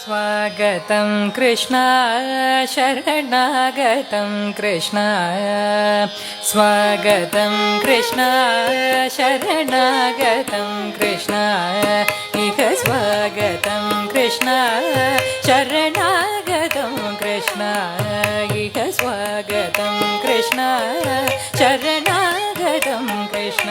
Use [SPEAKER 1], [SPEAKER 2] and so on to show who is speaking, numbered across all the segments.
[SPEAKER 1] स्वागतं कृष्ण शरणागतं कृष्ण स्वागतं कृष्ण शरणागतं कृष्ण इह स्वागतं कृष्ण शरणागतं कृष्ण इह स्वागतं कृष्ण शरणागतं कृष्ण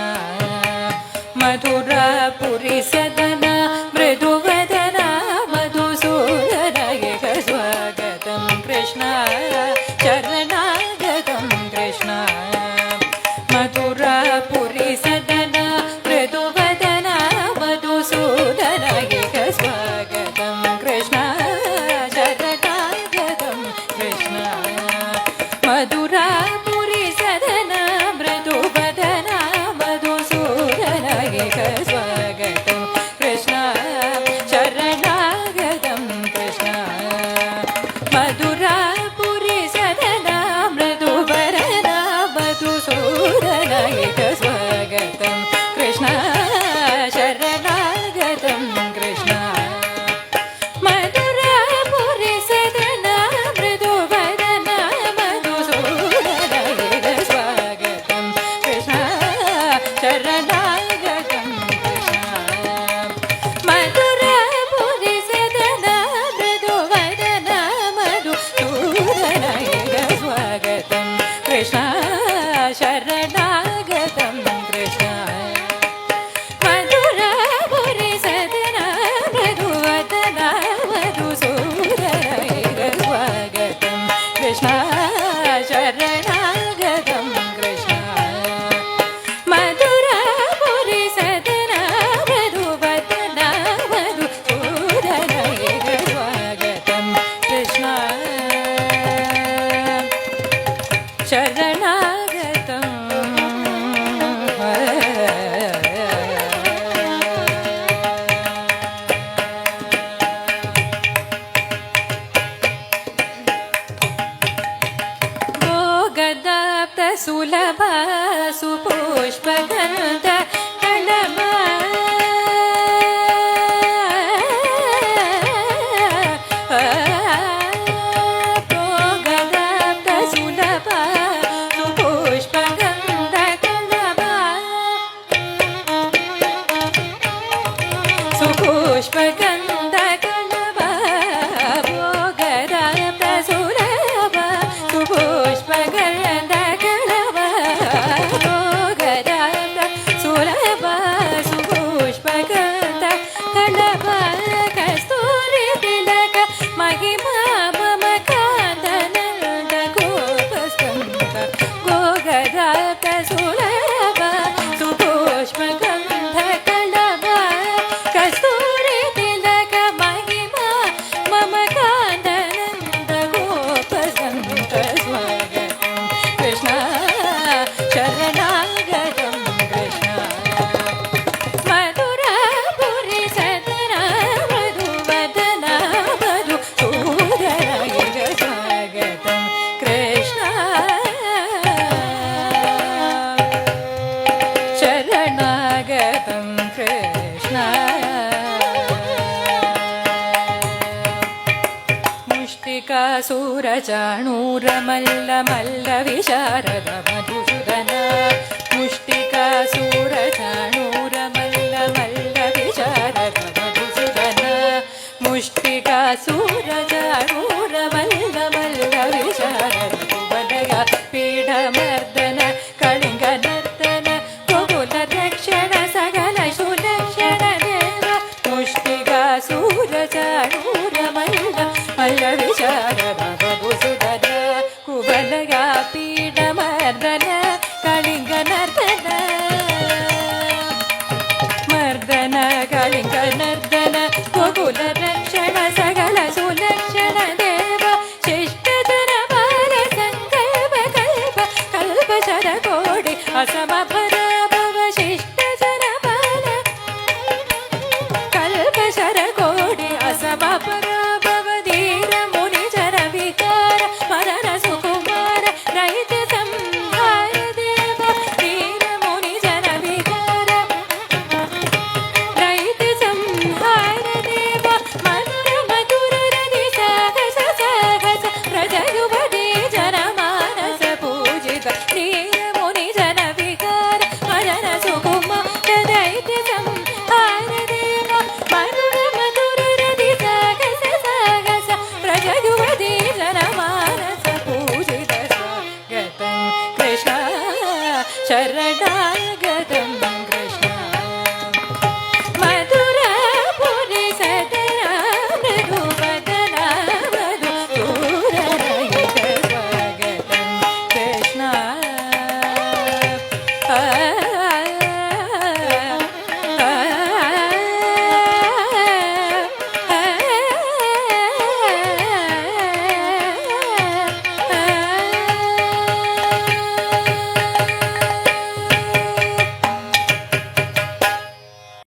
[SPEAKER 1] मधुरापुरी सदना मृदुवदना मधुसूदन इह स्वागतं कृष्ण शरणागतं कृष्ण मधुरापुरी सदना मृदुवदना मधुसूदन इह स्वागतं कृष्ण शरणागतं कृष्ण मधुरापुरी सदना मृदुवदना मधुसूदन इह स्वागतं कृष्ण शरणागतं कृष्ण मधुरापुरी सदना मृदुवदना मधुसूदन इह स्वागतं कृष्ण शरणागतं कृष्ण मधुरापुरी सदना मृदुवदना मधुसूदन इह स्वागतं कृष्ण शरणागतं कृष्ण मधुरापुरी सदना मृदुवदना मधुसूदन इह स्वागतं कृष्ण शरणागतं कृष्ण मधुरापुरी सदना मृदुवदना मधुसूदन इह स्वागतं कृष्ण शरणागतं कृष्ण मधुरापुरी सदना मृदुवदना मधुसूदन इह स्वागतं कृष्ण शरणागतं भोगदाप्त सुलभ सुपुष्पगन्ध कलमा भोगदाप्त सुलभ सुपुष्पगन्ध कलमा सुपुष्पगन्ध कलमा भोगदाप्त सुलभ सुपुष्पगन्ध कलमा भोगदाप्त सुलभ सुपुष्पगन्ध कलमा कस्तूरी तिलक महिमा मम काननन्द गोपस्कन्द भोगदाप्त सुलभ सुपुष्पगन्ध कलमा कस्तूरी तिलक महिमा मम काननन्द गोपस्कन्द स्वागतं कृष्ण शरणागतं कृष्ण मधुरापुरी सदना मृदुवदना मधुसूदन इह स्वागतं कृष्ण शरणागतं कृष्ण मुष्टिकासुरचाणूरमल्लमल्लविशारद मधुसूदन मुष्टिकासुरचाणूरमल्लमल्लविशारद मधुसूदन मुष्टिकासुरचाणूरमल्लमल्लविशारद कुवलय पीडमर्दन कलिङ्गनर्दन गोकुलरक्षण सकल सुलक्षण देव मुष्टिकासुरचाणूरमल्लमल्लविशारद मधुसूदन कुवलय पीडमर्दन कलिङ्गनर्दन मर्दन कलिङ्गनर्दन गोकुलरक्षण